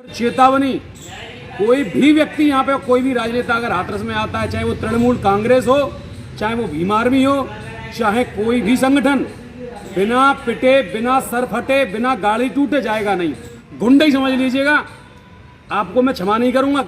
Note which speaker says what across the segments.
Speaker 1: चेतावनी, कोई भी व्यक्ति यहाँ पे, कोई भी राजनेता अगर हाथरस में आता है, चाहे वो तृणमूल कांग्रेस हो, चाहे वो भीम आर्मी हो, चाहे कोई भी संगठन, बिना पिटे, बिना सर फटे, बिना गाड़ी टूटे जाएगा नहीं। गुंडे ही समझ लीजिएगा, आपको मैं क्षमा नहीं करूंगा।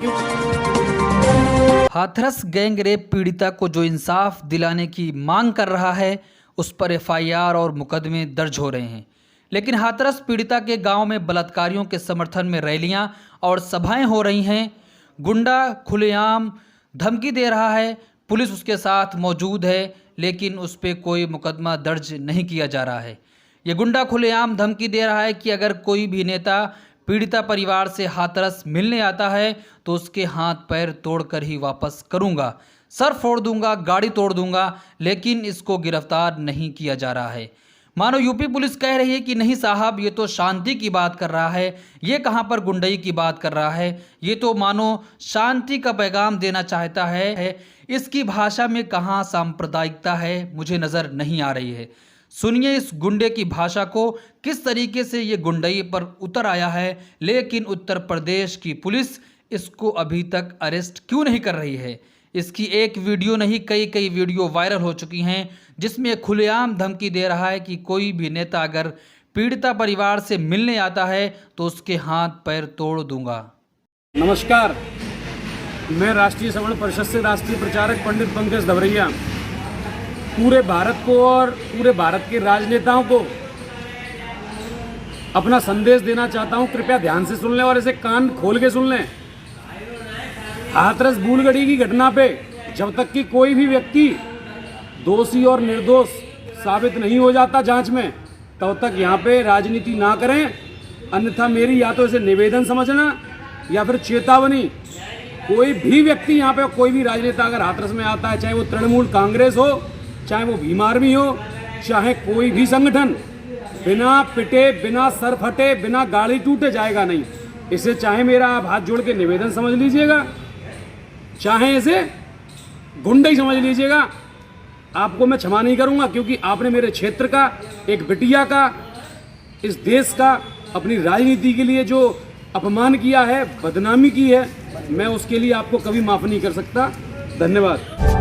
Speaker 2: हाथरस गैंग रेप पीड़िता को जो इंसाफ दिलाने की मांग कर रहा है, उस पर एफआईआर और मुकदमे दर्ज हो रहे हैं। लेकिन हाथरस पीड़िता के गांव में बलात्कारियों के समर्थन में रैलियां और सभाएं हो रही हैं। गुंडा खुलेआम धमकी दे रहा है, पुलिस उसके साथ मौजूद है, लेकिन उस पर कोई मुकदमा दर्ज नहीं किया जा रहा है। ये गुंडा खुलेआम धमकी दे रहा है कि अगर कोई भी नेता पीड़िता परिवार से हाथरस मिलने आता है तो उसके हाथ पैर तोड़कर ही वापस करूंगा, सर फोड़ दूंगा, गाड़ी तोड़ दूंगा, लेकिन इसको गिरफ्तार नहीं किया जा रहा है। मानो यूपी पुलिस कह रही है कि नहीं साहब, ये तो शांति की बात कर रहा है, ये कहाँ पर गुंडई की बात कर रहा है, ये तो मानो शांति का पैगाम देना चाहता है। इसकी भाषा में कहाँ सांप्रदायिकता है, मुझे नज़र नहीं आ रही है। सुनिए इस गुंडे की भाषा को, किस तरीके से ये गुंडई पर उतर आया है, लेकिन उत्तर प्रदेश की पुलिस इसको अभी तक अरेस्ट क्यों नहीं कर रही है। इसकी एक वीडियो नहीं, कई वीडियो वायरल हो चुकी हैं, जिसमें खुलेआम धमकी दे रहा है कि कोई भी नेता अगर पीड़िता परिवार से मिलने आता है तो उसके हाथ पैर तोड़ दूंगा।
Speaker 1: नमस्कार, मैं राष्ट्रीय सवर्ण परिषद से राष्ट्रीय प्रचारक पंडित पंकज धवरैया पूरे भारत को और पूरे भारत के राजनेताओं को अपना संदेश देना चाहता हूं। कृपया ध्यान से सुन लें और इसे कान खोल के सुन लें। हाथरस भूलगढ़ी की घटना पे जब तक कि कोई भी व्यक्ति दोषी और निर्दोष साबित नहीं हो जाता जांच में, तब तक यहाँ पे राजनीति ना करें। अन्यथा मेरी या तो इसे निवेदन समझना या फिर चेतावनी, कोई भी व्यक्ति यहाँ पे, कोई भी राजनेता अगर हाथरस में आता है, चाहे वो तृणमूल कांग्रेस हो, चाहे वो भीम आर्मी हो, चाहे कोई भी संगठन, बिना पिटे, बिना सर फटे, बिना गाड़ी टूटे जाएगा नहीं। इसे चाहे मेरा आप हाथ जोड़ के निवेदन समझ लीजिएगा, चाहे इसे गुंडे ही समझ लीजिएगा, आपको मैं क्षमा नहीं करूंगा। क्योंकि आपने मेरे क्षेत्र का, एक बिटिया का, इस देश का अपनी राजनीति के लिए जो अपमान किया है, बदनामी की है, मैं उसके लिए आपको कभी माफ नहीं कर सकता। धन्यवाद।